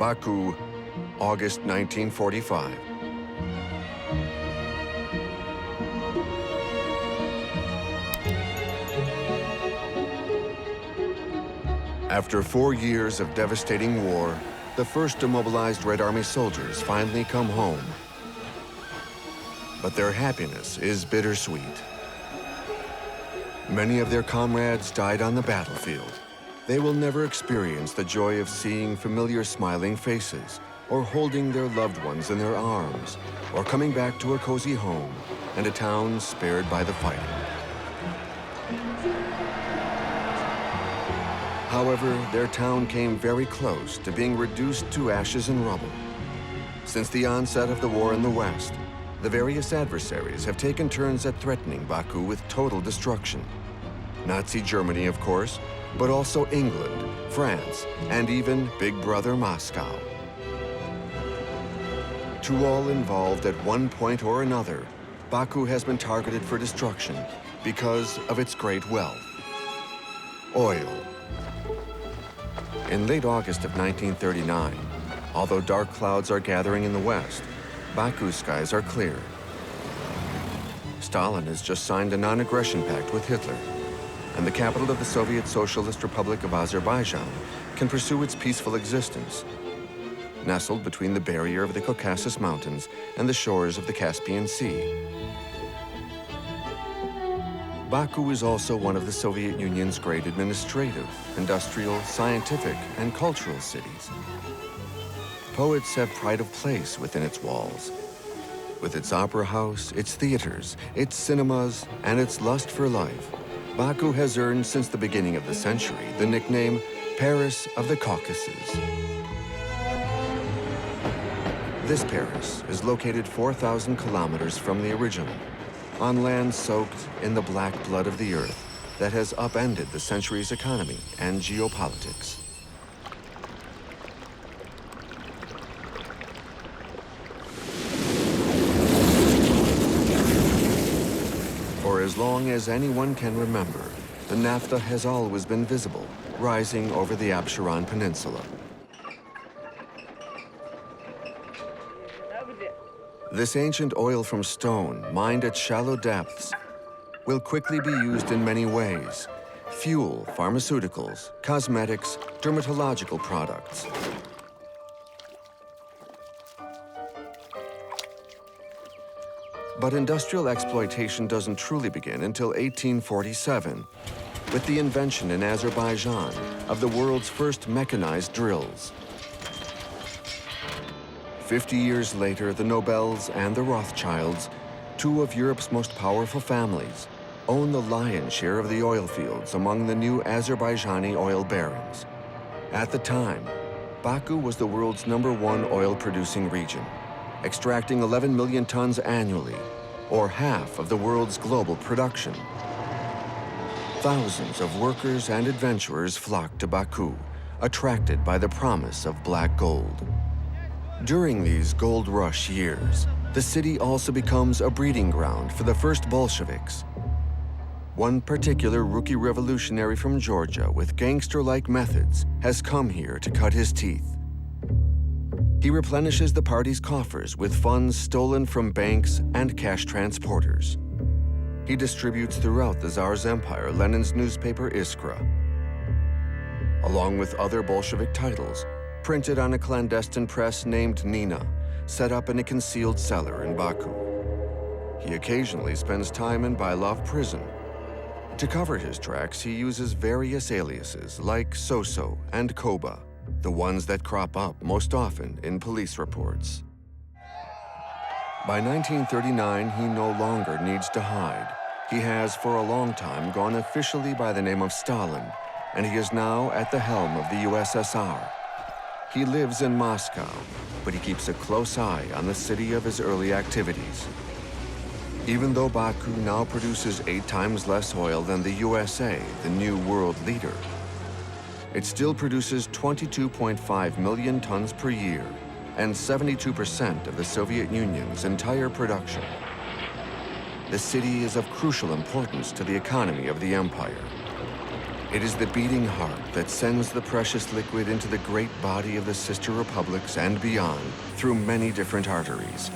Baku, August 1945. After 4 years of devastating war, the first demobilized Red Army soldiers finally come home. But their happiness is bittersweet. Many of their comrades died on the battlefield. They will never experience the joy of seeing familiar smiling faces, or holding their loved ones in their arms, or coming back to a cozy home and a town spared by the fighting. However, their town came very close to being reduced to ashes and rubble. Since the onset of the war in the West, the various adversaries have taken turns at threatening Baku with total destruction. Nazi Germany, of course, but also England, France, and even Big Brother Moscow. To all involved at one point or another, Baku has been targeted for destruction because of its great wealth. Oil. In late August of 1939, although dark clouds are gathering in the west, Baku's skies are clear. Stalin has just signed a non-aggression pact with Hitler, and the capital of the Soviet Socialist Republic of Azerbaijan can pursue its peaceful existence, nestled between the barrier of the Caucasus Mountains and the shores of the Caspian Sea. Baku is also one of the Soviet Union's great administrative, industrial, scientific, and cultural cities. Poets have pride of place within its walls. With its opera house, its theaters, its cinemas, and its lust for life, Baku has earned since the beginning of the century the nickname Paris of the Caucasus. This Paris is located 4,000 kilometers from the original, on land soaked in the black blood of the earth that has upended the century's economy and geopolitics. For as long as anyone can remember, the naphtha has always been visible, rising over the Absheron Peninsula. This ancient oil from stone, mined at shallow depths, will quickly be used in many ways: fuel, pharmaceuticals, cosmetics, dermatological products. But industrial exploitation doesn't truly begin until 1847, with the invention in Azerbaijan of the world's first mechanized drills. 50 years later, the Nobels and the Rothschilds, two of Europe's most powerful families, own the lion's share of the oil fields among the new Azerbaijani oil barons. At the time, Baku was the world's #1 oil-producing region, extracting 11 million tons annually, or half of the world's global production. Thousands of workers and adventurers flocked to Baku, attracted by the promise of black gold. During these gold rush years, the city also becomes a breeding ground for the first Bolsheviks. One particular rookie revolutionary from Georgia with gangster-like methods has come here to cut his teeth. He replenishes the party's coffers with funds stolen from banks and cash transporters. He distributes throughout the Tsar's empire Lenin's newspaper Iskra, along with other Bolshevik titles, printed on a clandestine press named Nina, set up in a concealed cellar in Baku. He occasionally spends time in Bailov prison. To cover his tracks, he uses various aliases like Soso and Koba, the ones that crop up most often in police reports. By 1939, he no longer needs to hide. He has for a long time gone officially by the name of Stalin, and he is now at the helm of the USSR. He lives in Moscow, but he keeps a close eye on the city of his early activities. Even though Baku now produces 8 times less oil than the USA, the new world leader, it still produces 22.5 million tons per year and 72% of the Soviet Union's entire production. The city is of crucial importance to the economy of the empire. 1 million It is the beating heart that sends the precious liquid into the great body of the sister republics and beyond through many different arteries.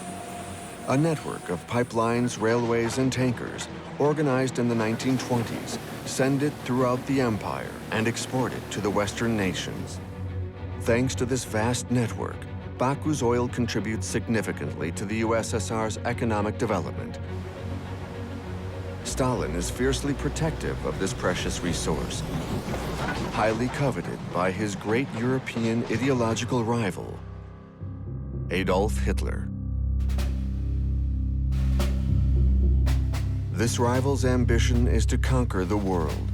A network of pipelines, railways, and tankers, organized in the 1920s, send it throughout the empire and export it to the Western nations. Thanks to this vast network, Baku's oil contributes significantly to the USSR's economic development. Stalin is fiercely protective of this precious resource, highly coveted by his great European ideological rival, Adolf Hitler. This rival's ambition is to conquer the world.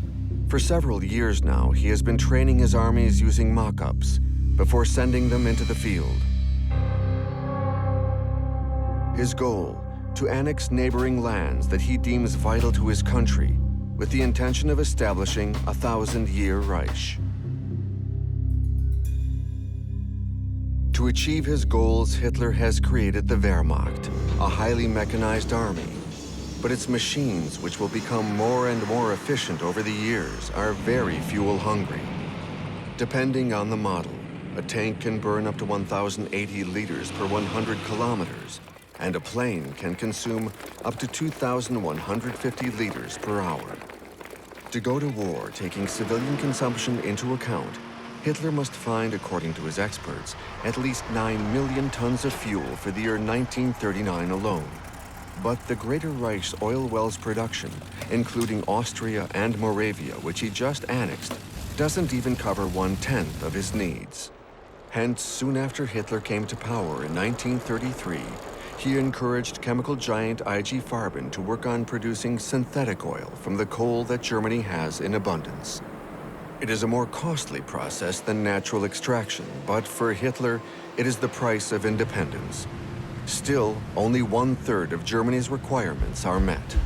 For several years now, he has been training his armies using mock-ups before sending them into the field. His goal, to annex neighboring lands that he deems vital to his country, with the intention of establishing a 1,000-year Reich. To achieve his goals, Hitler has created the Wehrmacht, a highly mechanized army. But its machines, which will become more and more efficient over the years, are very fuel-hungry. Depending on the model, a tank can burn up to 1,080 liters per 100 kilometers, and a plane can consume up to 2,150 liters per hour. To go to war taking civilian consumption into account, Hitler must find, according to his experts, at least 9 million tons of fuel for the year 1939 alone. But the Greater Reich's oil wells production, including Austria and Moravia, which he just annexed, doesn't even cover 1/10 of his needs. Hence, soon after Hitler came to power in 1933, he encouraged chemical giant IG Farben to work on producing synthetic oil from the coal that Germany has in abundance. It is a more costly process than natural extraction, but for Hitler, it is the price of independence. Still, only 1/3 of Germany's requirements are met.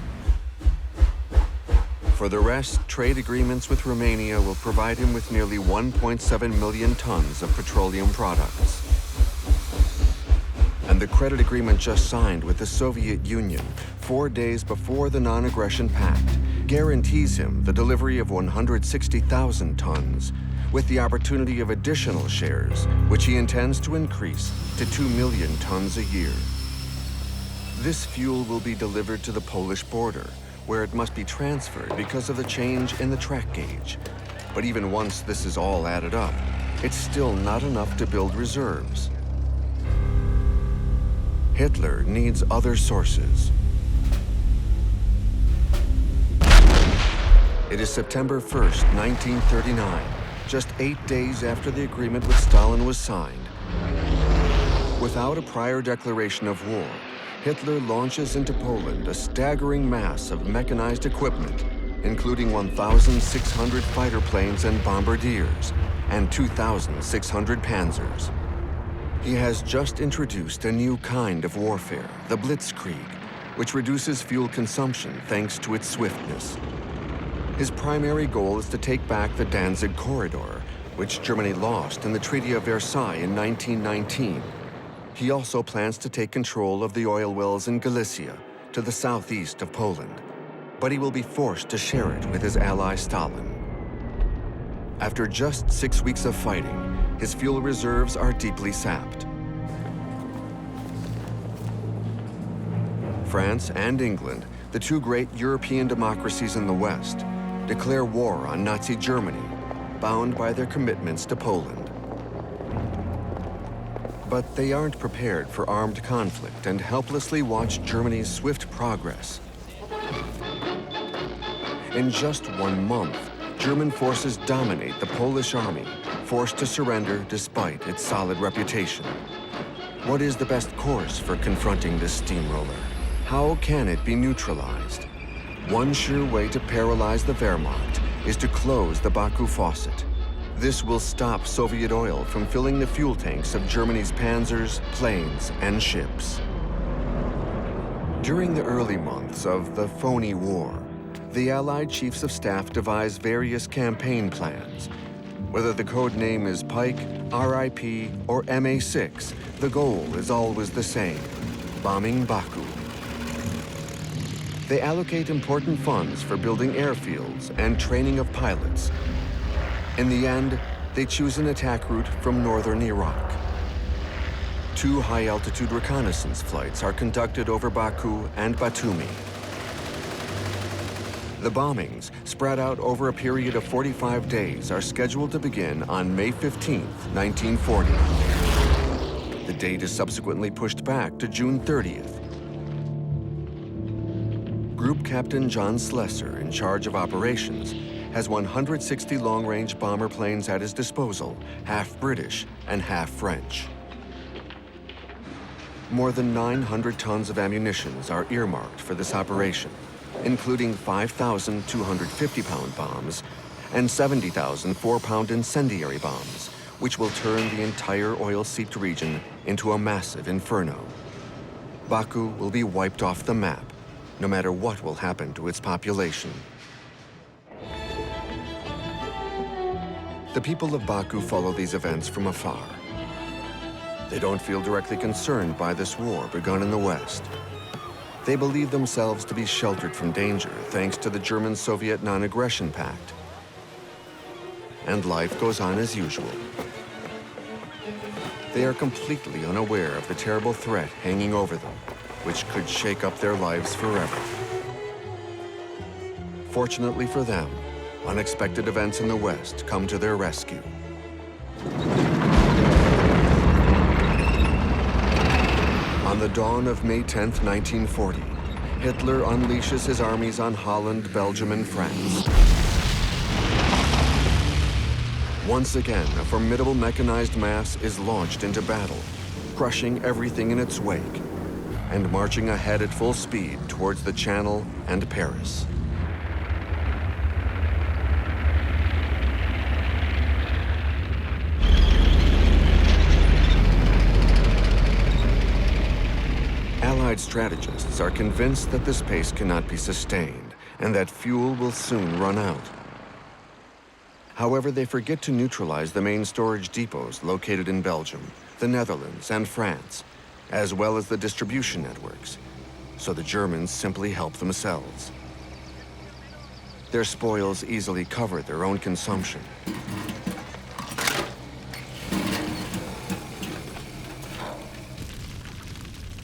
For the rest, trade agreements with Romania will provide him with nearly 1.7 million tons of petroleum products. And the credit agreement just signed with the Soviet Union 4 days before the Non-Aggression Pact guarantees him the delivery of 160,000 tons, with the opportunity of additional shares, which he intends to increase to 2 million tons a year. This fuel will be delivered to the Polish border, where it must be transferred because of the change in the track gauge. But even once this is all added up, it's still not enough to build reserves. Hitler needs other sources. It is September 1st, 1939, just 8 days after the agreement with Stalin was signed. Without a prior declaration of war, Hitler launches into Poland a staggering mass of mechanized equipment, including 1,600 fighter planes and bombardiers, and 2,600 panzers. He has just introduced a new kind of warfare, the Blitzkrieg, which reduces fuel consumption thanks to its swiftness. His primary goal is to take back the Danzig Corridor, which Germany lost in the Treaty of Versailles in 1919. He also plans to take control of the oil wells in Galicia, to the southeast of Poland. But he will be forced to share it with his ally Stalin. After just 6 weeks of fighting, his fuel reserves are deeply sapped. France and England, the two great European democracies in the West, declare war on Nazi Germany, bound by their commitments to Poland. But they aren't prepared for armed conflict and helplessly watch Germany's swift progress. In just 1 month, German forces dominate the Polish army, forced to surrender despite its solid reputation. What is the best course for confronting this steamroller? How can it be neutralized? One sure way to paralyze the Wehrmacht is to close the Baku faucet. This will stop Soviet oil from filling the fuel tanks of Germany's panzers, planes, and ships. During the early months of the phony war, the Allied chiefs of staff devise various campaign plans. Whether the code name is Pike, RIP, or MA6, the goal is always the same: bombing Baku. They allocate important funds for building airfields and training of pilots. In the end, they choose an attack route from northern Iraq. 2 high-altitude reconnaissance flights are conducted over Baku and Batumi. The bombings, spread out over a period of 45 days, are scheduled to begin on May 15, 1940. The date is subsequently pushed back to June 30th. Group Captain John Slessor, in charge of operations, has 160 long-range bomber planes at his disposal, half British and half French. More than 900 tons of ammunition are earmarked for this operation, including 5,250-pound bombs and 70,000 4-pound incendiary bombs, which will turn the entire oil-seeped region into a massive inferno. Baku will be wiped off the map, no matter what will happen to its population. The people of Baku follow these events from afar. They don't feel directly concerned by this war begun in the West. They believe themselves to be sheltered from danger thanks to the German-Soviet non-aggression pact. And life goes on as usual. They are completely unaware of the terrible threat hanging over them, which could shake up their lives forever. Fortunately for them, unexpected events in the West come to their rescue. On the dawn of May 10, 1940, Hitler unleashes his armies on Holland, Belgium, and France. Once again, a formidable mechanized mass is launched into battle, crushing everything in its wake, and marching ahead at full speed towards the Channel and Paris. Allied strategists are convinced that this pace cannot be sustained and that fuel will soon run out. However, they forget to neutralize the main storage depots located in Belgium, the Netherlands, and France, as well as the distribution networks, so the Germans simply help themselves. Their spoils easily cover their own consumption.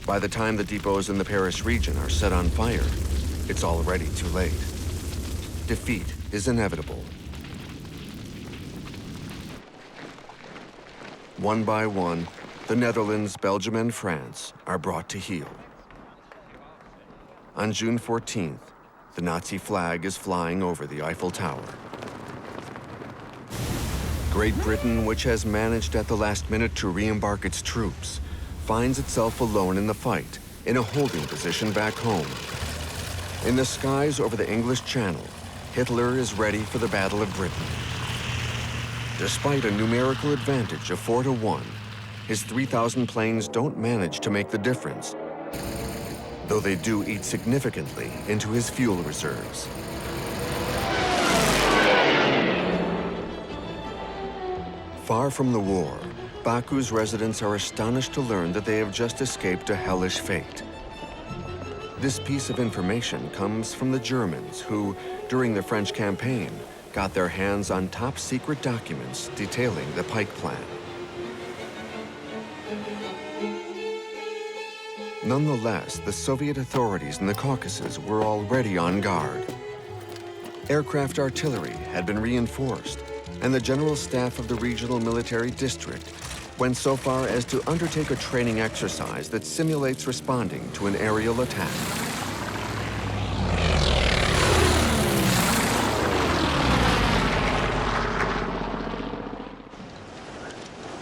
By the time the depots in the Paris region are set on fire, it's already too late. Defeat is inevitable. One by one, the Netherlands, Belgium, and France are brought to heel. On June 14th, the Nazi flag is flying over the Eiffel Tower. Great Britain, which has managed at the last minute to re-embark its troops, finds itself alone in the fight, in a holding position back home. In the skies over the English Channel, Hitler is ready for the Battle of Britain. Despite a numerical advantage of 4-1, his 3,000 planes don't manage to make the difference, though they do eat significantly into his fuel reserves. Far from the war, Baku's residents are astonished to learn that they have just escaped a hellish fate. This piece of information comes from the Germans who, during the French campaign, got their hands on top-secret documents detailing the Pike Plan. Nonetheless, the Soviet authorities in the Caucasus were already on guard. Aircraft artillery had been reinforced, and the general staff of the regional military district went so far as to undertake a training exercise that simulates responding to an aerial attack.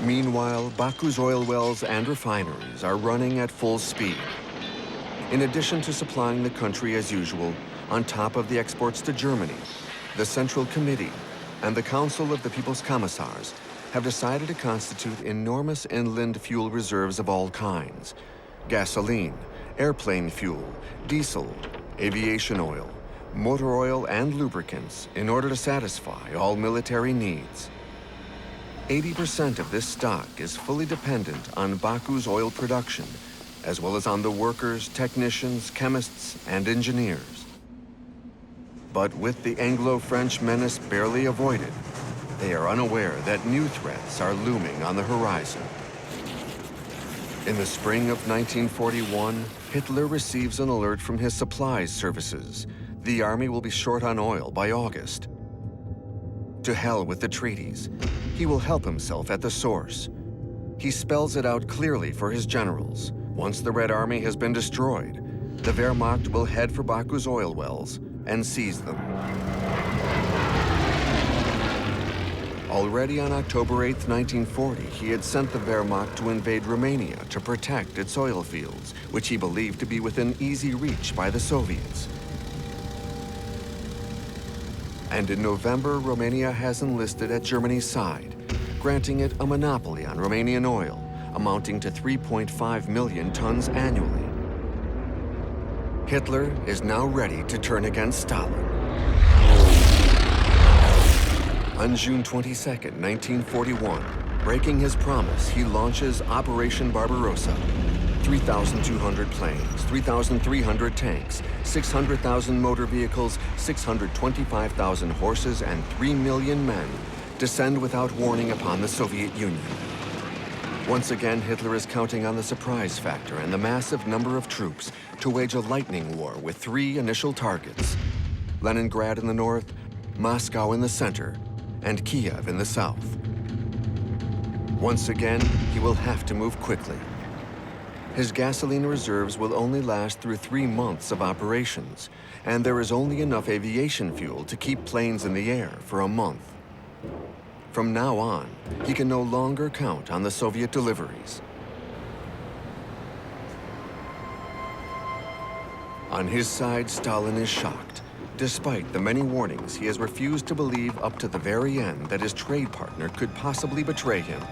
Meanwhile, Baku's oil wells and refineries are running at full speed. In addition to supplying the country as usual, on top of the exports to Germany, the Central Committee and the Council of the People's Commissars have decided to constitute enormous inland fuel reserves of all kinds: gasoline, airplane fuel, diesel, aviation oil, motor oil, and lubricants in order to satisfy all military needs. 80% of this stock is fully dependent on Baku's oil production, as well as on the workers, technicians, chemists, and engineers. But with the Anglo-French menace barely avoided, they are unaware that new threats are looming on the horizon. In the spring of 1941, Hitler receives an alert from his supplies services. The army will be short on oil by August. To hell with the treaties. He will help himself at the source. He spells it out clearly for his generals. Once the Red Army has been destroyed, the Wehrmacht will head for Baku's oil wells and seize them. Already on October 8, 1940, he had sent the Wehrmacht to invade Romania to protect its oil fields, which he believed to be within easy reach by the Soviets. And in November, Romania has enlisted at Germany's side, granting it a monopoly on Romanian oil, amounting to 3.5 million tons annually. Hitler is now ready to turn against Stalin. On June 22, 1941, breaking his promise, he launches Operation Barbarossa. 3,200 planes, 3,300 tanks, 600,000 motor vehicles, 625,000 horses, and 3 million men descend without warning upon the Soviet Union. Once again, Hitler is counting on the surprise factor and the massive number of troops to wage a lightning war with 3 initial targets: Leningrad in the north, Moscow in the center, and Kiev in the south. Once again, he will have to move quickly. His gasoline reserves will only last through 3 months of operations, and there is only enough aviation fuel to keep planes in the air for a month. From now on, he can no longer count on the Soviet deliveries. On his side, Stalin is shocked. Despite the many warnings, he has refused to believe up to the very end that his trade partner could possibly betray him.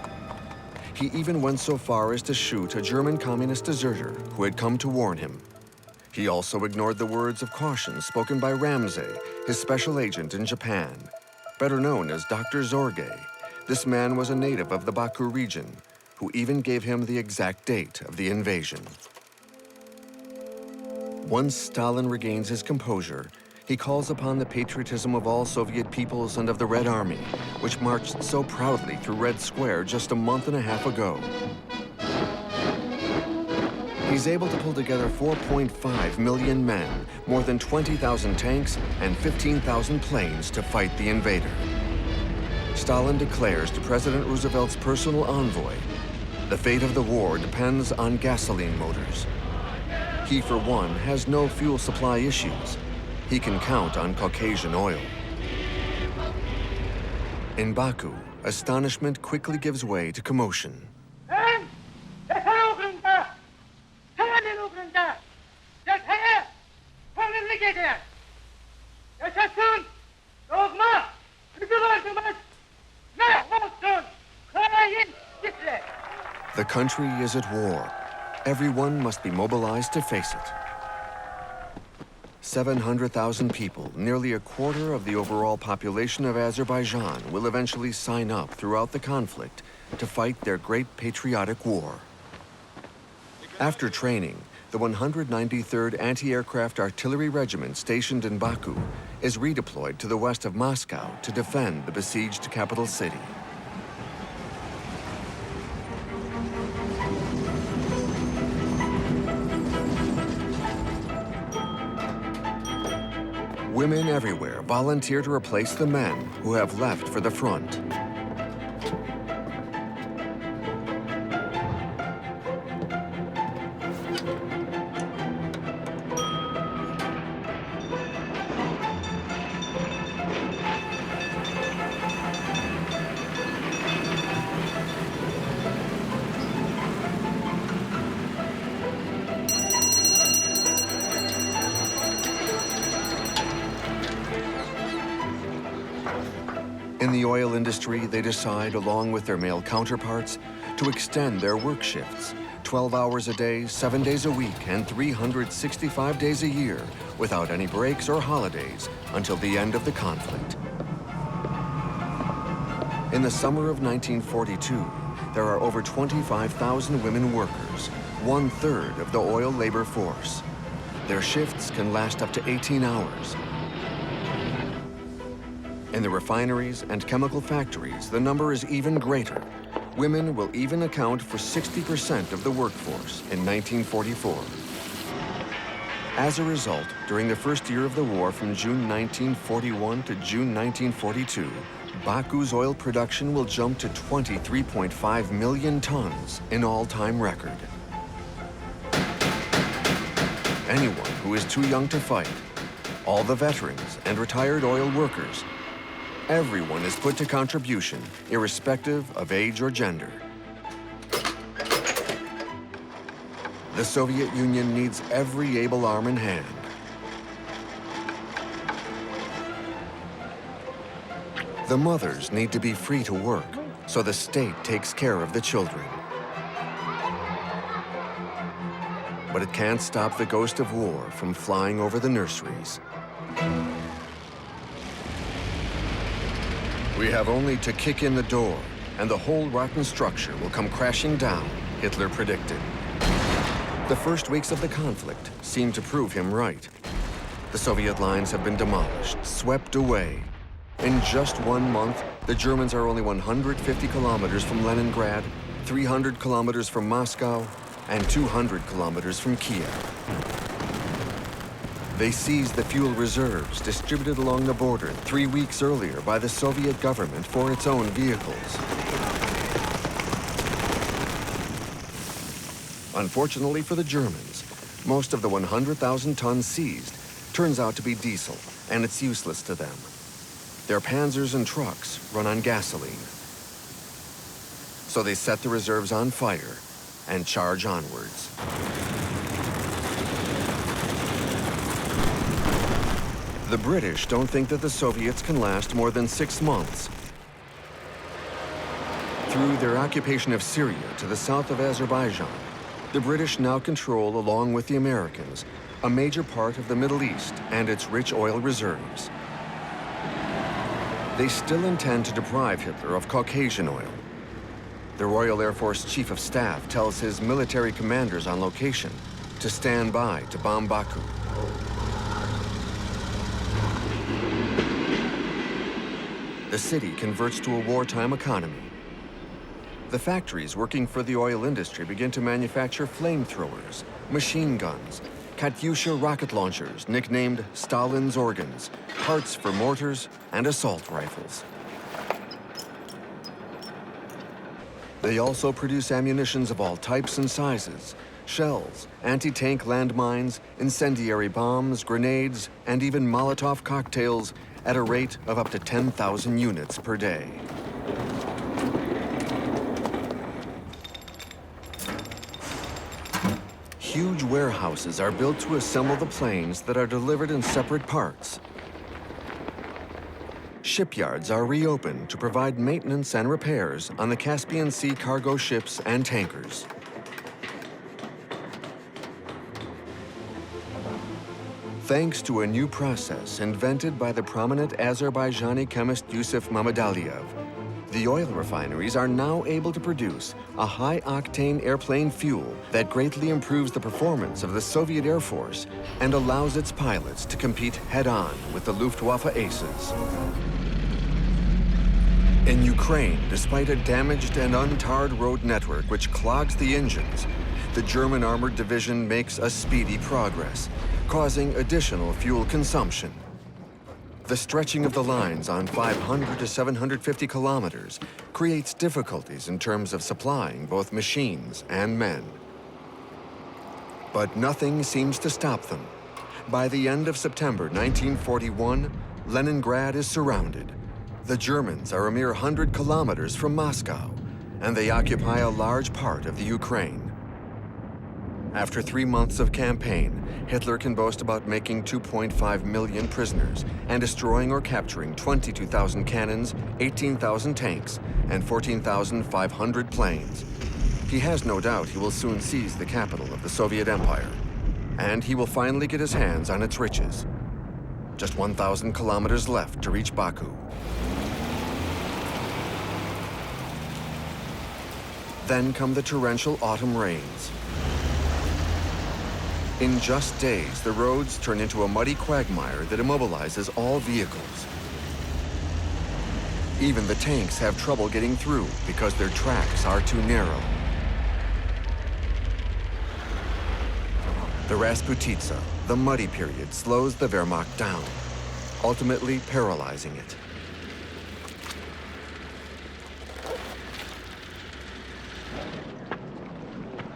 He even went so far as to shoot a German communist deserter who had come to warn him. He also ignored the words of caution spoken by Ramsay, his special agent in Japan. Better known as Dr. Zorge, this man was a native of the Baku region, who even gave him the exact date of the invasion. Once Stalin regains his composure, he calls upon the patriotism of all Soviet peoples and of the Red Army, which marched so proudly through Red Square just a month and a half ago. He's able to pull together 4.5 million men, more than 20,000 tanks, and 15,000 planes to fight the invader. Stalin declares to President Roosevelt's personal envoy, the fate of the war depends on gasoline motors. He, for one, has no fuel supply issues. He can count on Caucasian oil. In Baku, astonishment quickly gives way to commotion. The country is at war. Everyone must be mobilized to face it. 700,000 people, nearly a quarter of the overall population of Azerbaijan, will eventually sign up throughout the conflict to fight their great patriotic war. After training, the 193rd Anti-Aircraft Artillery Regiment stationed in Baku is redeployed to the west of Moscow to defend the besieged capital city. Women everywhere volunteer to replace the men who have left for the front. In the oil industry, they decide, along with their male counterparts, to extend their work shifts, 12 hours a day, 7 days a week, and 365 days a year, without any breaks or holidays, until the end of the conflict. In the summer of 1942, there are over 25,000 women workers, 1/3 of the oil labor force. Their shifts can last up to 18 hours. In the refineries and chemical factories, the number is even greater. Women will even account for 60% of the workforce in 1944. As a result, during the first year of the war from June 1941 to June 1942, Baku's oil production will jump to 23.5 million tons, an all-time record. Anyone who is too young to fight, all the veterans and retired oil workers, everyone is put to contribution, irrespective of age or gender. The Soviet Union needs every able arm and hand. The mothers need to be free to work, so the state takes care of the children. But it can't stop the ghost of war from flying over the nurseries. We have only to kick in the door, and the whole rotten structure will come crashing down, Hitler predicted. The first weeks of the conflict seemed to prove him right. The Soviet lines have been demolished, swept away. In just 1 month, the Germans are only 150 kilometers from Leningrad, 300 kilometers from Moscow, and 200 kilometers from Kiev. They seized the fuel reserves distributed along the border 3 weeks earlier by the Soviet government for its own vehicles. Unfortunately for the Germans, most of the 100,000 tons seized turns out to be diesel, and it's useless to them. Their panzers and trucks run on gasoline. So they set the reserves on fire and charge onwards. The British don't think that the Soviets can last more than 6 months. Through their occupation of Syria to the south of Azerbaijan, the British now control, along with the Americans, a major part of the Middle East and its rich oil reserves. They still intend to deprive Hitler of Caucasian oil. The Royal Air Force Chief of Staff tells his military commanders on location to stand by to bomb Baku. The city converts to a wartime economy. The factories working for the oil industry begin to manufacture flamethrowers, machine guns, Katyusha rocket launchers nicknamed Stalin's organs, parts for mortars and assault rifles. They also produce ammunitions of all types and sizes, shells, anti-tank landmines, incendiary bombs, grenades, and even Molotov cocktails at a rate of up to 10,000 units per day. Huge warehouses are built to assemble the planes that are delivered in separate parts. Shipyards are reopened to provide maintenance and repairs on the Caspian Sea cargo ships and tankers. Thanks to a new process invented by the prominent Azerbaijani chemist Yusuf Mammadaliev, the oil refineries are now able to produce a high-octane airplane fuel that greatly improves the performance of the Soviet Air Force and allows its pilots to compete head-on with the Luftwaffe aces. In Ukraine, despite a damaged and untarred road network which clogs the engines, the German armored division makes a speedy progress, causing additional fuel consumption. The stretching of the lines on 500 to 750 kilometers creates difficulties in terms of supplying both machines and men. But nothing seems to stop them. By the end of September 1941, Leningrad is surrounded. The Germans are a mere 100 kilometers from Moscow, and they occupy a large part of the Ukraine. After 3 months of campaign, Hitler can boast about making 2.5 million prisoners and destroying or capturing 22,000 cannons, 18,000 tanks, and 14,500 planes. He has no doubt he will soon seize the capital of the Soviet Empire, and he will finally get his hands on its riches. Just 1,000 kilometers left to reach Baku. Then come the torrential autumn rains. In just days, the roads turn into a muddy quagmire that immobilizes all vehicles. Even the tanks have trouble getting through because their tracks are too narrow. The Rasputitsa, the muddy period, slows the Wehrmacht down, ultimately paralyzing it.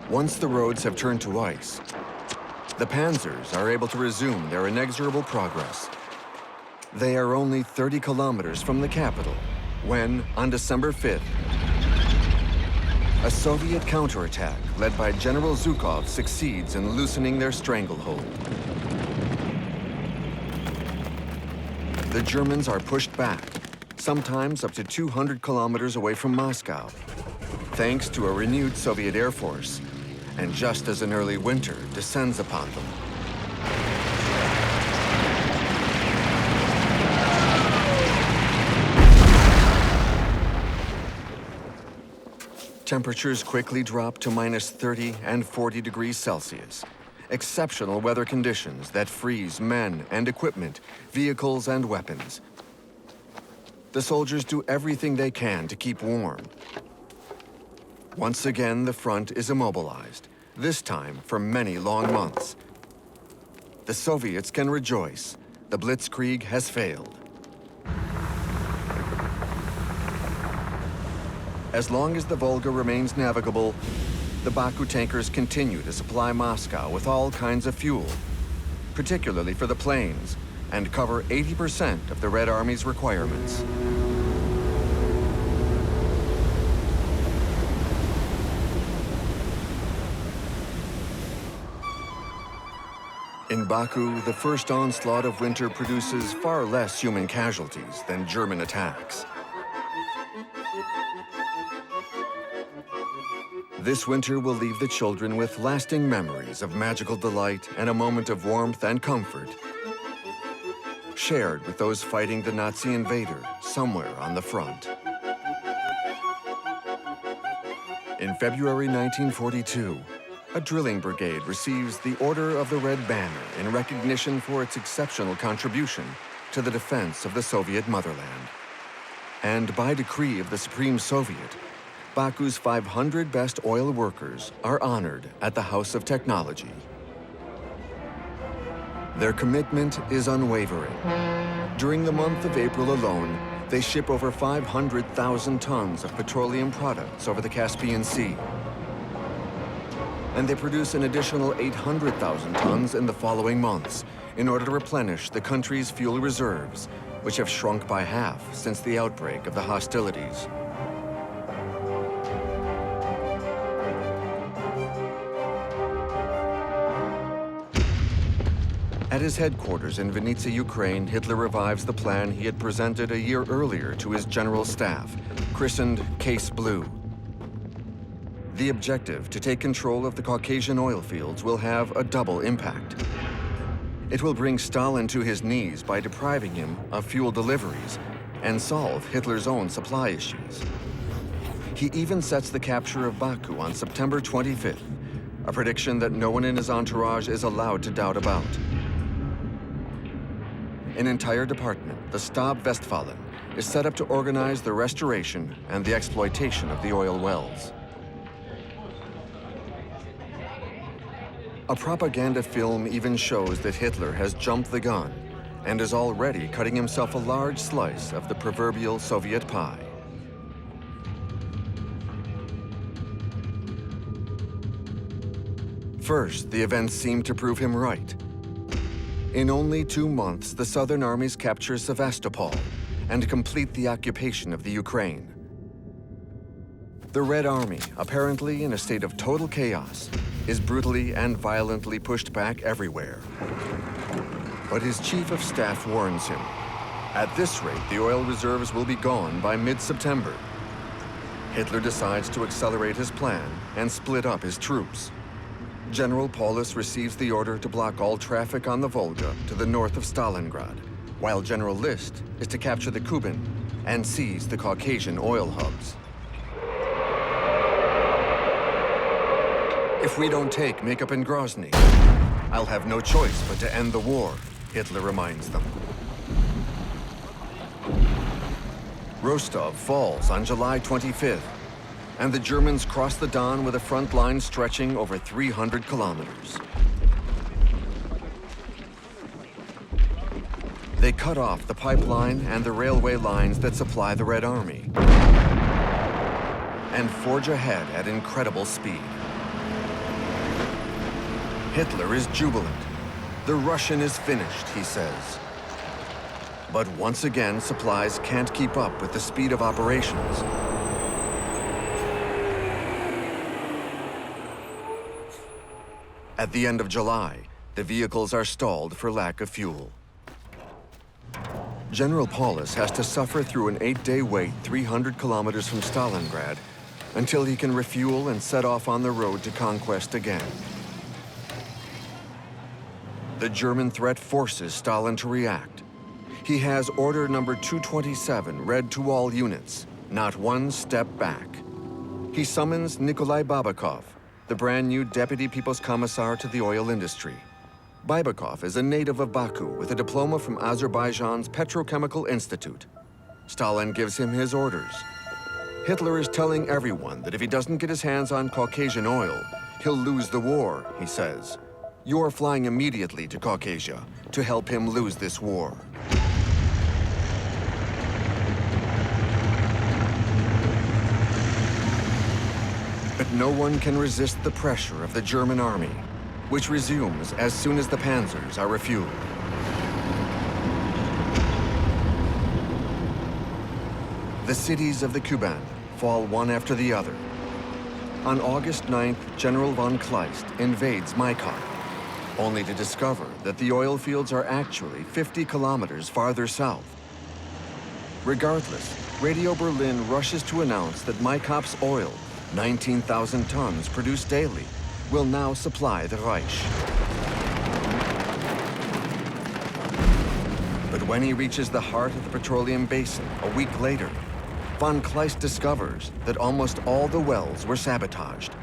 Once the roads have turned to ice, the panzers are able to resume their inexorable progress. They are only 30 kilometers from the capital when, on December 5th, a Soviet counterattack led by General Zhukov succeeds in loosening their stranglehold. The Germans are pushed back, sometimes up to 200 kilometers away from Moscow, thanks to a renewed Soviet Air Force, and just as an early winter descends upon them. Temperatures quickly drop to minus 30 and 40 degrees Celsius. Exceptional weather conditions that freeze men and equipment, vehicles and weapons. The soldiers do everything they can to keep warm. Once again, the front is immobilized, this time for many long months. The Soviets can rejoice. The Blitzkrieg has failed. As long as the Volga remains navigable, the Baku tankers continue to supply Moscow with all kinds of fuel, particularly for the planes, and cover 80% of the Red Army's requirements. In Baku, the first onslaught of winter produces far less human casualties than German attacks. This winter will leave the children with lasting memories of magical delight and a moment of warmth and comfort, shared with those fighting the Nazi invader somewhere on the front. In February 1942, a drilling brigade receives the Order of the Red Banner in recognition for its exceptional contribution to the defense of the Soviet motherland. And by decree of the Supreme Soviet, Baku's 500 best oil workers are honored at the House of Technology. Their commitment is unwavering. During the month of April alone, they ship over 500,000 tons of petroleum products over the Caspian Sea. And they produce an additional 800,000 tons in the following months in order to replenish the country's fuel reserves, which have shrunk by half since the outbreak of the hostilities. At his headquarters in Vinnytsia, Ukraine, Hitler revives the plan he had presented a year earlier to his general staff, christened Case Blue. The objective, to take control of the Caucasian oil fields, will have a double impact. It will bring Stalin to his knees by depriving him of fuel deliveries and solve Hitler's own supply issues. He even sets the capture of Baku on September 25th, a prediction that no one in his entourage is allowed to doubt about. An entire department, the Stab Westfalen, is set up to organize the restoration and the exploitation of the oil wells. A propaganda film even shows that Hitler has jumped the gun and is already cutting himself a large slice of the proverbial Soviet pie. First, the events seem to prove him right. In only 2 months, the Southern armies capture Sevastopol and complete the occupation of the Ukraine. The Red Army, apparently in a state of total chaos, is brutally and violently pushed back everywhere. But his chief of staff warns him, at this rate, the oil reserves will be gone by mid-September. Hitler decides to accelerate his plan and split up his troops. General Paulus receives the order to block all traffic on the Volga to the north of Stalingrad, while General List is to capture the Kuban and seize the Caucasian oil hubs. If we don't take Makeup in Grozny, I'll have no choice but to end the war, Hitler reminds them. Rostov falls on July 25th, and the Germans cross the Don with a front line stretching over 300 kilometers. They cut off the pipeline and the railway lines that supply the Red Army and forge ahead at incredible speed. Hitler is jubilant. The Russian is finished, he says. But once again, supplies can't keep up with the speed of operations. At the end of July, the vehicles are stalled for lack of fuel. General Paulus has to suffer through an 8-day wait 300 kilometers from Stalingrad until he can refuel and set off on the road to conquest again. The German threat forces Stalin to react. He has Order number 227 read to all units, not one step back. He summons Nikolai Babakov, the brand new Deputy People's Commissar to the oil industry. Babakov is a native of Baku with a diploma from Azerbaijan's Petrochemical Institute. Stalin gives him his orders. Hitler is telling everyone that if he doesn't get his hands on Caucasian oil, he'll lose the war, he says. You're flying immediately to Caucasia to help him lose this war. But no one can resist the pressure of the German army, which resumes as soon as the panzers are refueled. The cities of the Kuban fall one after the other. On August 9th, General von Kleist invades Maikop, only to discover that the oil fields are actually 50 kilometers farther south. Regardless, Radio Berlin rushes to announce that Maikop's oil, 19,000 tons produced daily, will now supply the Reich. But when he reaches the heart of the petroleum basin a week later, von Kleist discovers that almost all the wells were sabotaged.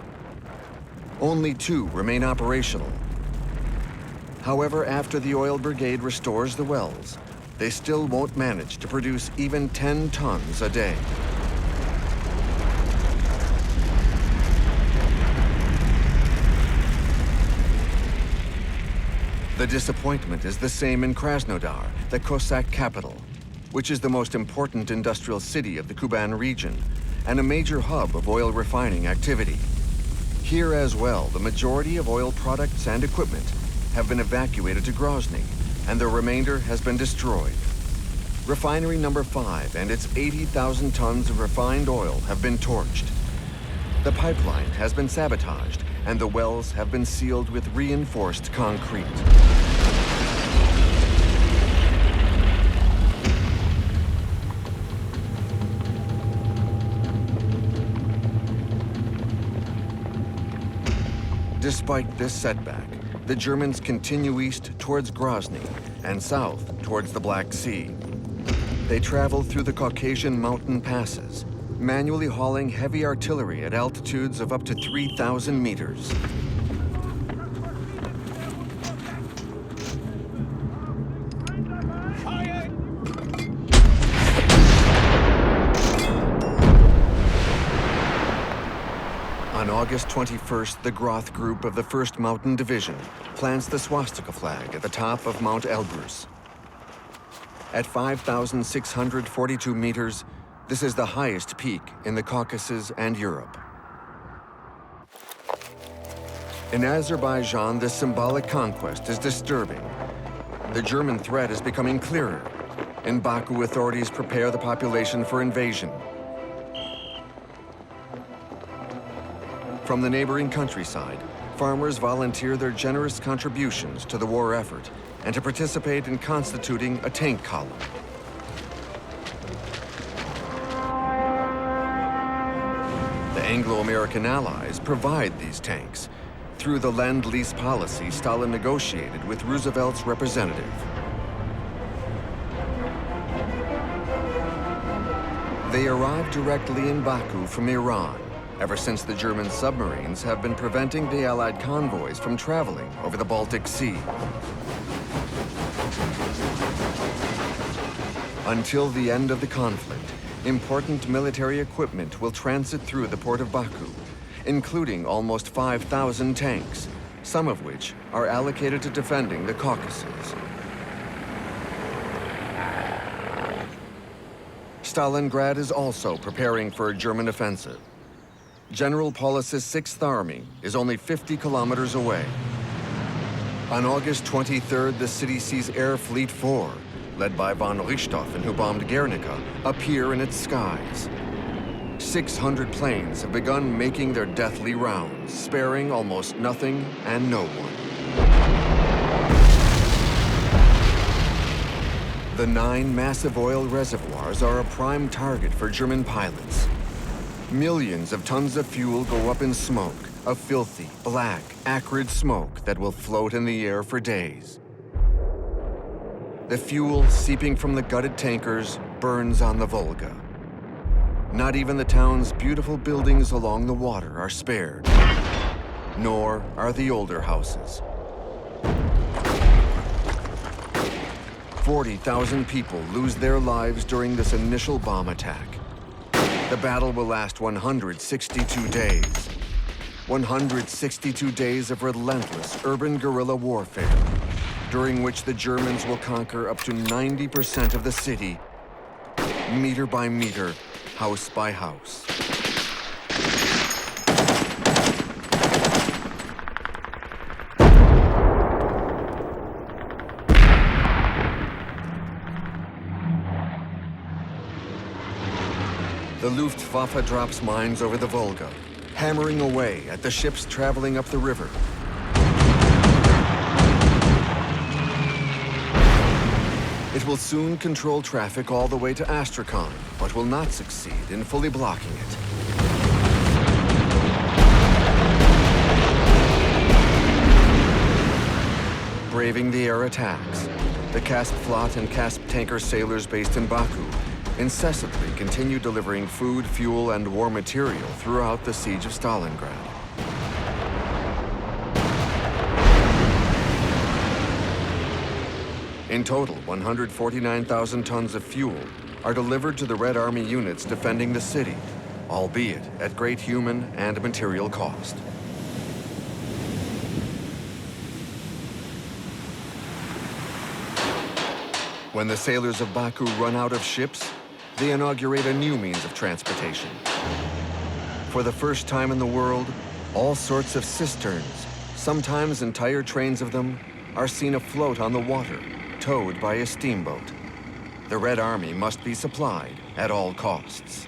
Only 2 remain operational. However, after the oil brigade restores the wells, they still won't manage to produce even 10 tons a day. The disappointment is the same in Krasnodar, the Cossack capital, which is the most important industrial city of the Kuban region and a major hub of oil refining activity. Here as well, the majority of oil products and equipment have been evacuated to Grozny, and the remainder has been destroyed. Refinery number 5 and its 80,000 tons of refined oil have been torched. The pipeline has been sabotaged, and the wells have been sealed with reinforced concrete. Despite this setback, the Germans continue east towards Grozny and south towards the Black Sea. They travel through the Caucasian mountain passes, manually hauling heavy artillery at altitudes of up to 3,000 meters. On August 21st, the Groth Group of the 1st Mountain Division plants the swastika flag at the top of Mount Elbrus. At 5,642 meters, this is the highest peak in the Caucasus and Europe. In Azerbaijan, this symbolic conquest is disturbing. The German threat is becoming clearer. In Baku, authorities prepare the population for invasion. From the neighboring countryside, farmers volunteer their generous contributions to the war effort and to participate in constituting a tank column. The Anglo-American allies provide these tanks through the Lend-Lease policy Stalin negotiated with Roosevelt's representative. They arrive directly in Baku from Iran ever since the German submarines have been preventing the Allied convoys from traveling over the Baltic Sea. Until the end of the conflict, important military equipment will transit through the port of Baku, including almost 5,000 tanks, some of which are allocated to defending the Caucasus. Stalingrad is also preparing for a German offensive. General Paulus's 6th Army is only 50 kilometers away. On August 23rd, the city sees Air Fleet 4, led by von Richthofen, who bombed Guernica, appear in its skies. 600 planes have begun making their deathly rounds, sparing almost nothing and no one. The 9 massive oil reservoirs are a prime target for German pilots. Millions of tons of fuel go up in smoke, a filthy, black, acrid smoke that will float in the air for days. The fuel seeping from the gutted tankers burns on the Volga. Not even the town's beautiful buildings along the water are spared, nor are the older houses. 40,000 people lose their lives during this initial bomb attack. The battle will last 162 days. 162 days of relentless urban guerrilla warfare, during which the Germans will conquer up to 90% of the city, meter by meter, house by house. The Luftwaffe drops mines over the Volga, hammering away at the ships traveling up the river. It will soon control traffic all the way to Astrakhan, but will not succeed in fully blocking it. Braving the air attacks, the Kaspflot and Kasp tanker sailors based in Baku incessantly continue delivering food, fuel, and war material throughout the siege of Stalingrad. In total, 149,000 tons of fuel are delivered to the Red Army units defending the city, albeit at great human and material cost. When the sailors of Baku run out of ships, they inaugurate a new means of transportation. For the first time in the world, all sorts of cisterns, sometimes entire trains of them, are seen afloat on the water, towed by a steamboat. The Red Army must be supplied at all costs.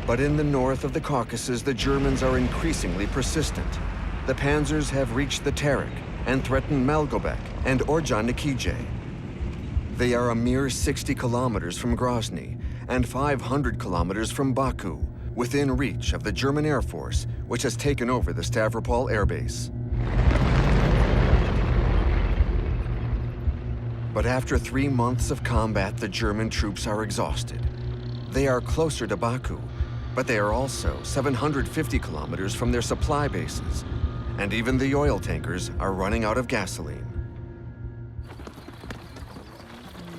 But in the north of the Caucasus, the Germans are increasingly persistent. The panzers have reached the Terek and threaten Malgobek and Orjan-Nikije. They are a mere 60 kilometers from Grozny and 500 kilometers from Baku, within reach of the German Air Force, which has taken over the Stavropol Air Base. But after 3 months of combat, the German troops are exhausted. They are closer to Baku, but they are also 750 kilometers from their supply bases, and even the oil tankers are running out of gasoline.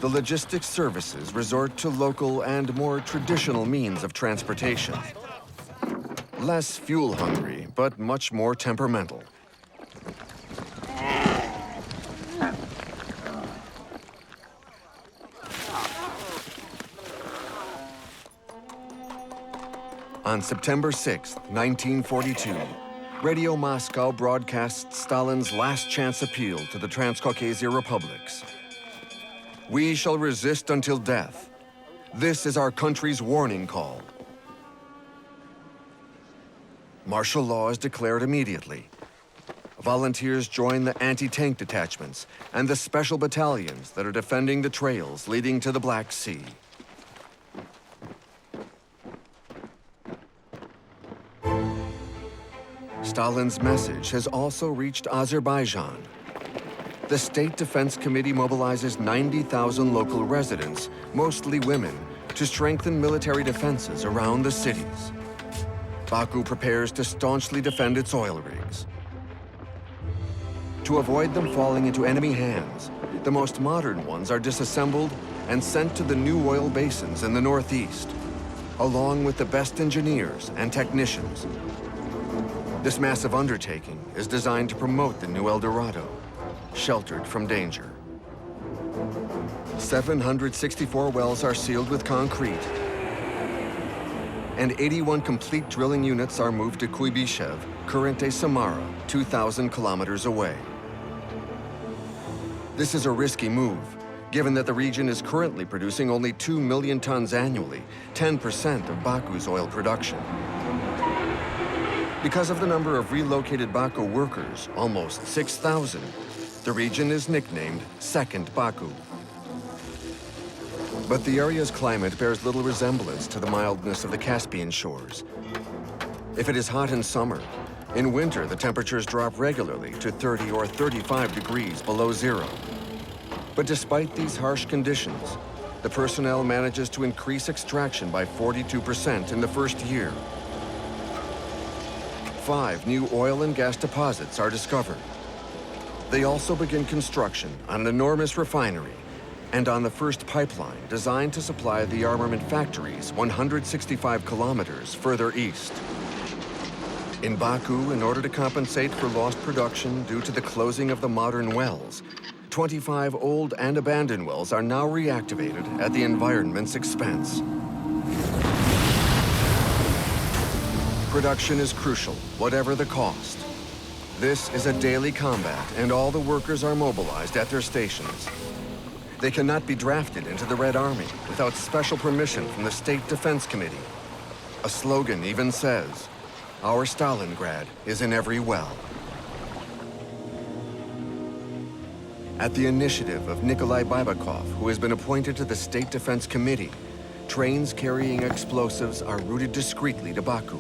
The logistics services resort to local and more traditional means of transportation. Less fuel-hungry, but much more temperamental. On September 6, 1942, Radio Moscow broadcasts Stalin's last chance appeal to the Transcaucasia republics. We shall resist until death. This is our country's warning call. Martial law is declared immediately. Volunteers join the anti-tank detachments and the special battalions that are defending the trails leading to the Black Sea. Stalin's message has also reached Azerbaijan. the State Defense Committee mobilizes 90,000 local residents, mostly women, to strengthen military defenses around the cities. Baku prepares to staunchly defend its oil rigs. To avoid them falling into enemy hands, the most modern ones are disassembled and sent to the new oil basins in the northeast, along with the best engineers and technicians. This massive undertaking is designed to promote the new El Dorado, sheltered from danger. 764 wells are sealed with concrete, and 81 complete drilling units are moved to Kuibyshev, current Samara, 2,000 kilometers away. This is a risky move, given that the region is currently producing only 2 million tons annually, 10% of Baku's oil production. Because of the number of relocated Baku workers, almost 6,000, the region is nicknamed Second Baku. But the area's climate bears little resemblance to the mildness of the Caspian shores. If it is hot in summer, in winter the temperatures drop regularly to 30 or 35 degrees below zero. But despite these harsh conditions, the personnel manages to increase extraction by 42% in the first year. 5 new oil and gas deposits are discovered. They also begin construction on an enormous refinery and on the first pipeline designed to supply the armament factories 165 kilometers further east. In Baku, in order to compensate for lost production due to the closing of the modern wells, 25 old and abandoned wells are now reactivated at the environment's expense. Production is crucial, whatever the cost. This is a daily combat, and all the workers are mobilized at their stations. They cannot be drafted into the Red Army without special permission from the State Defense Committee. A slogan even says, "Our Stalingrad is in every well." At the initiative of Nikolai Baibakov, who has been appointed to the State Defense Committee, trains carrying explosives are routed discreetly to Baku.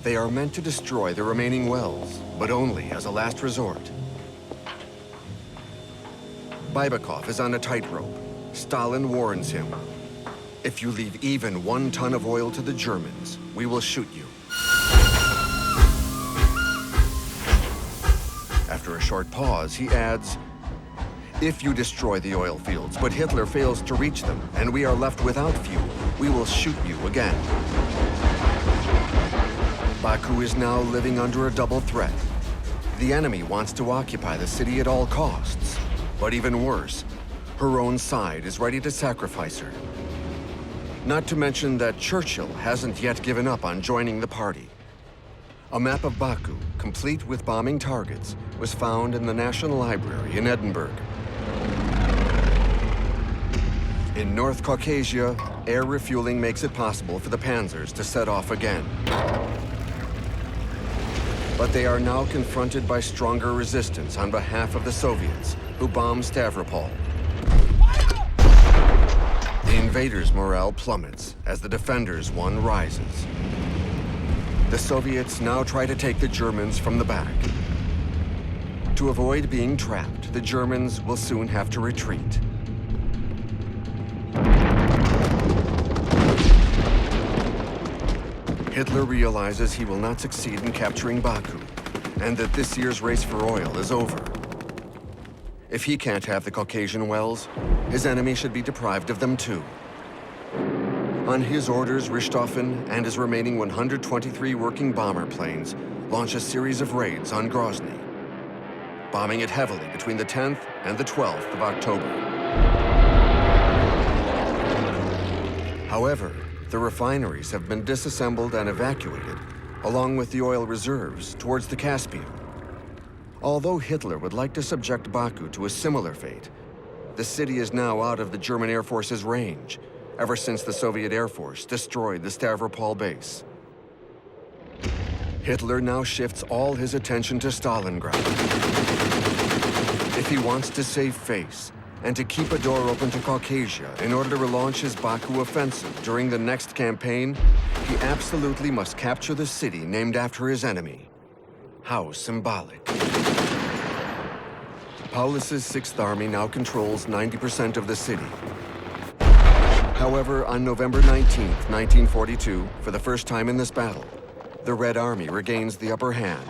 They are meant to destroy the remaining wells, but only as a last resort. Baibakov is on a tightrope. Stalin warns him, "If you leave even 1 ton of oil to the Germans, we will shoot you." After a short pause, he adds, "If you destroy the oil fields, but Hitler fails to reach them, and we are left without fuel, we will shoot you again." Baku is now living under a double threat. The enemy wants to occupy the city at all costs. But even worse, her own side is ready to sacrifice her. Not to mention that Churchill hasn't yet given up on joining the party. A map of Baku, complete with bombing targets, was found in the National Library in Edinburgh. In North Caucasia, air refueling makes it possible for the panzers to set off again. But they are now confronted by stronger resistance on behalf of the Soviets, who bomb Stavropol. The invaders' morale plummets as the defenders' one rises. The Soviets now try to take the Germans from the back. To avoid being trapped, the Germans will soon have to retreat. Hitler realizes he will not succeed in capturing Baku, and that this year's race for oil is over. If he can't have the Caucasian wells, his enemy should be deprived of them too. On his orders, Richthofen and his remaining 123 working bomber planes launch a series of raids on Grozny, bombing it heavily between the 10th and the 12th of October. However, the refineries have been disassembled and evacuated, along with the oil reserves, towards the Caspian. Although Hitler would like to subject Baku to a similar fate, the city is now out of the German Air Force's range, ever since the Soviet Air Force destroyed the Stavropol base. Hitler now shifts all his attention to Stalingrad. If he wants to save face and to keep a door open to Caucasia in order to relaunch his Baku offensive during the next campaign, he absolutely must capture the city named after his enemy. How symbolic. Paulus's 6th Army now controls 90% of the city. However, on November 19, 1942, for the first time in this battle, the Red Army regains the upper hand.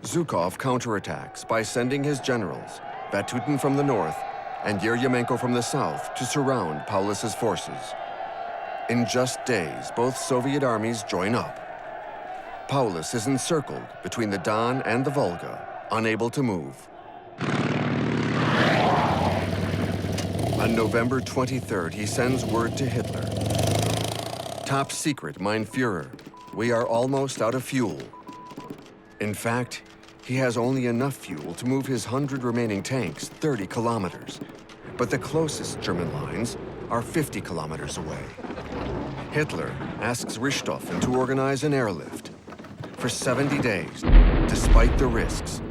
Zhukov counterattacks by sending his generals, Vatutin from the north and Yeryomenko from the south, to surround Paulus's forces. In just days, both Soviet armies join up. Paulus is encircled between the Don and the Volga, unable to move. On November 23rd, he sends word to Hitler. Top secret, mein Führer, we are almost out of fuel. In fact, he has only enough fuel to move his 100 remaining tanks 30 kilometers, but the closest German lines are 50 kilometers away. Hitler asks Richthofen to organize an airlift. For 70 days, despite the risks,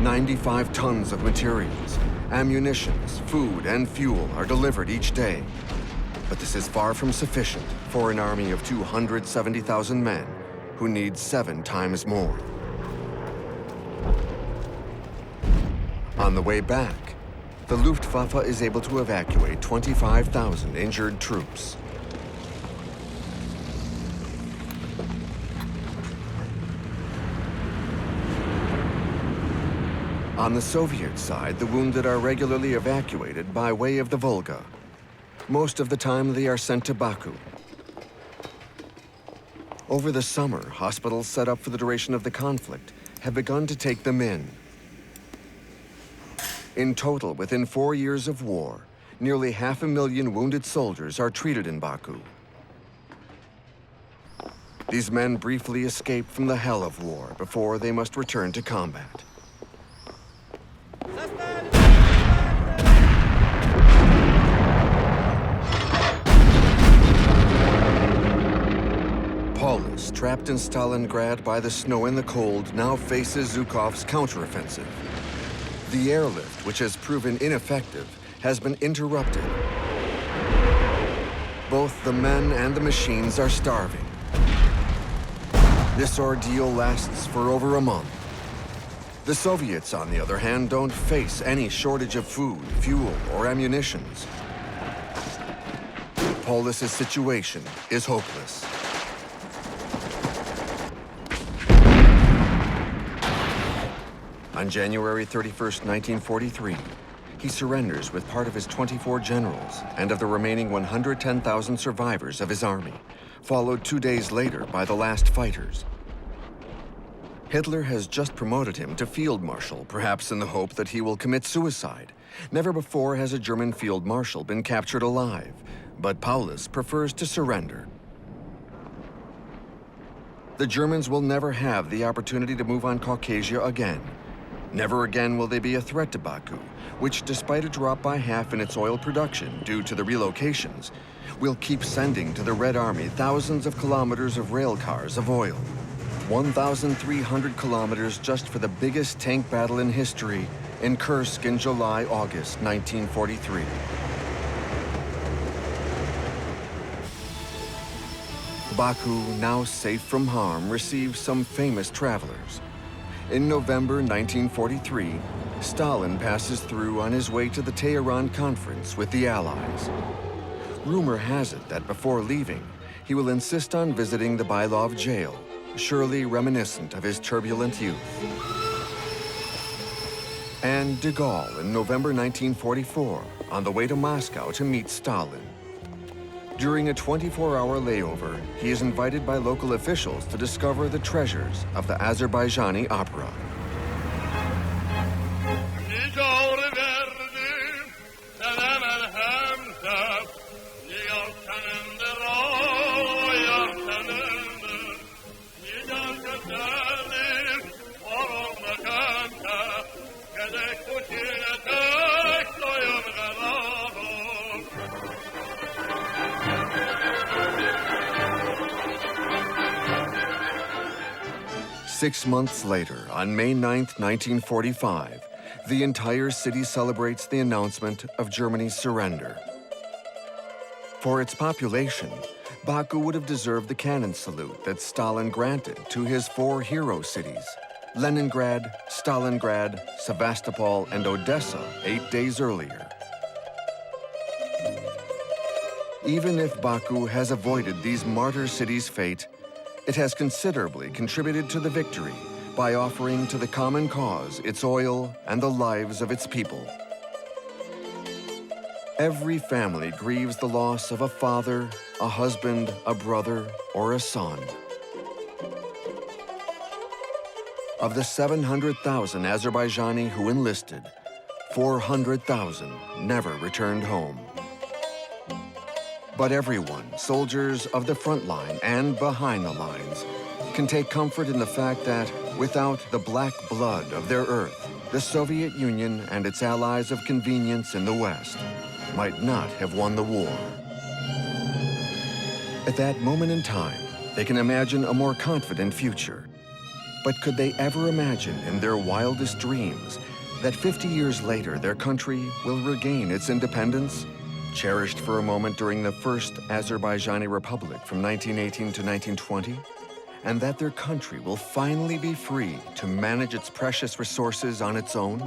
95 tons of materials, ammunitions, food, and fuel are delivered each day. But this is far from sufficient for an army of 270,000 men who need 7 times more. On the way back, the Luftwaffe is able to evacuate 25,000 injured troops. On the Soviet side, the wounded are regularly evacuated by way of the Volga. Most of the time, they are sent to Baku. Over the summer, hospitals set up for the duration of the conflict have begun to take them in. In total, within 4 years of war, nearly 500,000 wounded soldiers are treated in Baku. These men briefly escape from the hell of war before they must return to combat. Paulus, trapped in Stalingrad by the snow and the cold, now faces Zhukov's counteroffensive. The airlift, which has proven ineffective, has been interrupted. Both the men and the machines are starving. This ordeal lasts for over a month. The Soviets, on the other hand, don't face any shortage of food, fuel, or ammunitions. Paulus's situation is hopeless. On January 31st, 1943, he surrenders with part of his 24 generals and of the remaining 110,000 survivors of his army, followed 2 days later by the last fighters. Hitler has just promoted him to field marshal, perhaps in the hope that he will commit suicide. Never before has a German field marshal been captured alive, but Paulus prefers to surrender. The Germans will never have the opportunity to move on Caucasia again. Never again will they be a threat to Baku, which, despite a drop by half in its oil production due to the relocations, will keep sending to the Red Army thousands of kilometers of rail cars of oil. 1,300 kilometers just for the biggest tank battle in history in Kursk in July-August 1943. Baku, now safe from harm, receives some famous travelers. In November 1943, Stalin passes through on his way to the Tehran Conference with the Allies. Rumor has it that before leaving, he will insist on visiting the Bailov jail, surely reminiscent of his turbulent youth. And de Gaulle in November 1944, on the way to Moscow to meet Stalin. During a 24-hour layover, he is invited by local officials to discover the treasures of the Azerbaijani opera. Six months later, on May 9th, 1945, the entire city celebrates the announcement of Germany's surrender. For its population, Baku would have deserved the cannon salute that Stalin granted to his 4 hero cities, Leningrad, Stalingrad, Sevastopol, and Odessa 8 days earlier. Even if Baku has avoided these martyr cities' fate, it has considerably contributed to the victory by offering to the common cause its oil and the lives of its people. Every family grieves the loss of a father, a husband, a brother, or a son. Of the 700,000 Azerbaijani who enlisted, 400,000 never returned home. But everyone, soldiers of the front line and behind the lines, can take comfort in the fact that without the black blood of their earth, the Soviet Union and its allies of convenience in the West might not have won the war. At that moment in time, they can imagine a more confident future. But could they ever imagine in their wildest dreams that 50 years later their country will regain its independence, cherished for a moment during the First Azerbaijani Republic from 1918 to 1920, and that their country will finally be free to manage its precious resources on its own?